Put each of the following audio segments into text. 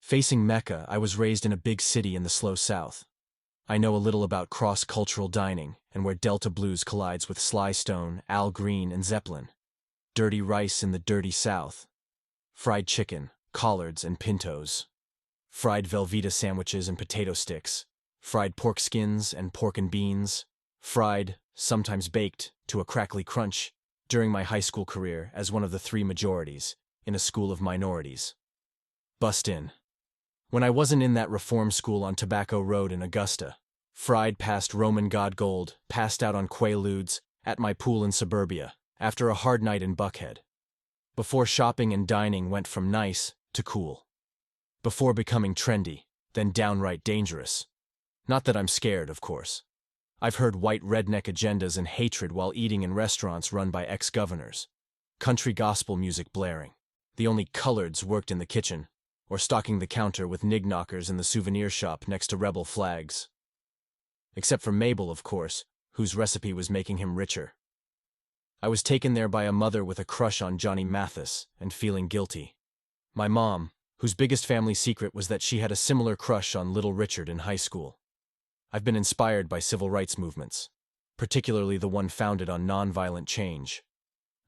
Facing Mecca, I was raised in a big city in the slow South. I know a little about cross-cultural dining and where Delta blues collides with Sly Stone, Al Green, and Zeppelin. Dirty rice in the dirty South. Fried chicken, collards, and pintos. Fried Velveeta sandwiches and potato sticks. Fried pork skins and pork and beans. Fried, sometimes baked, to a crackly crunch during my high school career as one of the three majorities in a school of minorities. Bust in. When I wasn't in that reform school on Tobacco Road in Augusta, fried past Roman God Gold, passed out on Quaaludes, at my pool in suburbia, after a hard night in Buckhead. Before shopping and dining went from nice to cool. Before becoming trendy, then downright dangerous. Not that I'm scared, of course. I've heard white redneck agendas and hatred while eating in restaurants run by ex-governors. Country gospel music blaring. The only coloreds worked in the kitchen, or stocking the counter with knickknackers in the souvenir shop next to rebel flags. Except for Mabel, of course, whose recipe was making him richer. I was taken there by a mother with a crush on Johnny Mathis and feeling guilty. My mom, whose biggest family secret was that she had a similar crush on Little Richard in high school. I've been inspired by civil rights movements, particularly the one founded on nonviolent change,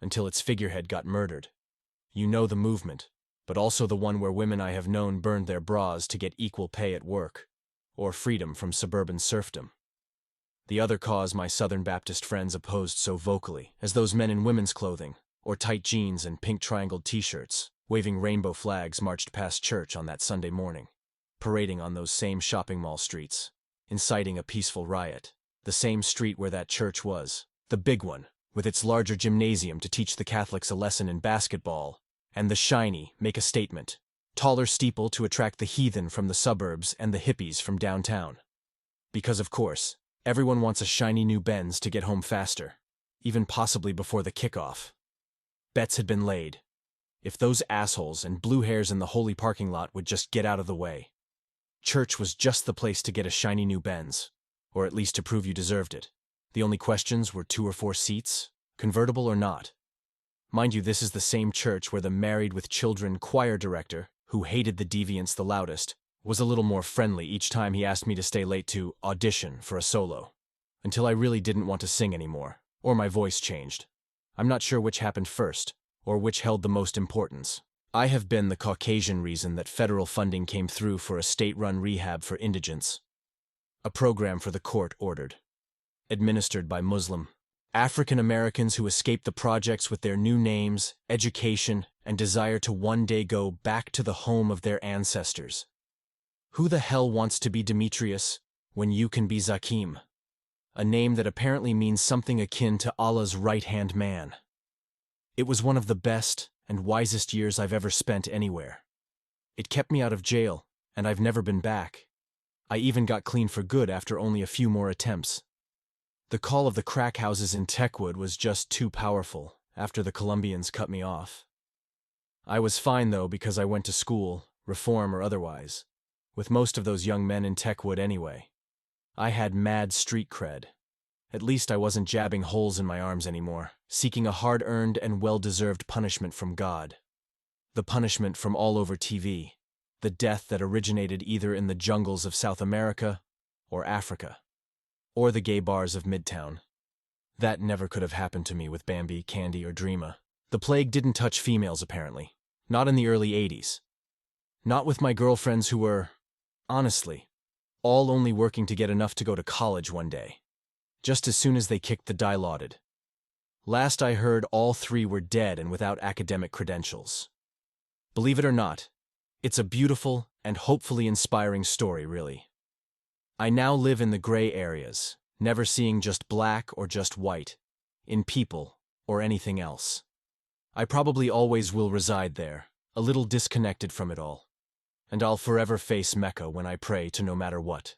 until its figurehead got murdered. You know the movement, but also the one where women I have known burned their bras to get equal pay at work, or freedom from suburban serfdom. The other cause my Southern Baptist friends opposed so vocally as those men in women's clothing, or tight jeans and pink triangled t-shirts, waving rainbow flags marched past church on that Sunday morning, parading on those same shopping mall streets, inciting a peaceful riot, the same street where that church was, the big one, with its larger gymnasium to teach the Catholics a lesson in basketball, and the shiny, make a statement, taller steeple to attract the heathen from the suburbs and the hippies from downtown. Because, of course, everyone wants a shiny new Benz to get home faster, even possibly before the kickoff. Bets had been laid. If those assholes and blue hairs in the holy parking lot would just get out of the way. Church was just the place to get a shiny new Benz, or at least to prove you deserved it. The only questions were 2 or 4 seats, convertible or not. Mind you, this is the same church where the Married with Children choir director, who hated the deviants the loudest, was a little more friendly each time he asked me to stay late to audition for a solo, until I really didn't want to sing anymore, or my voice changed. I'm not sure which happened first, or which held the most importance. I have been the Caucasian reason that federal funding came through for a state-run rehab for indigents. A program for the court ordered. Administered by Muslim African Americans who escaped the projects with their new names, education, and desire to one day go back to the home of their ancestors. Who the hell wants to be Demetrius when you can be Zakim? A name that apparently means something akin to Allah's right-hand man. It was one of the best and wisest years I've ever spent anywhere. It kept me out of jail, and I've never been back. I even got clean for good after only a few more attempts. The call of the crack houses in Techwood was just too powerful after the Colombians cut me off. I was fine, though, because I went to school, reform or otherwise, with most of those young men in Techwood anyway. I had mad street cred. At least I wasn't jabbing holes in my arms anymore, seeking a hard-earned and well-deserved punishment from God. The punishment from all over TV, the death that originated either in the jungles of South America or Africa, or the gay bars of Midtown. That never could have happened to me with Bambi, Candy, or Dreama. The plague didn't touch females, apparently. Not in the early 80s. Not with my girlfriends who were, honestly, all only working to get enough to go to college one day, just as soon as they kicked the dilaudid. Last I heard, all 3 were dead and without academic credentials. Believe it or not, it's a beautiful and hopefully inspiring story, really. I now live in the gray areas, never seeing just black or just white, in people or anything else. I probably always will reside there, a little disconnected from it all, and I'll forever face Mecca when I pray to no matter what.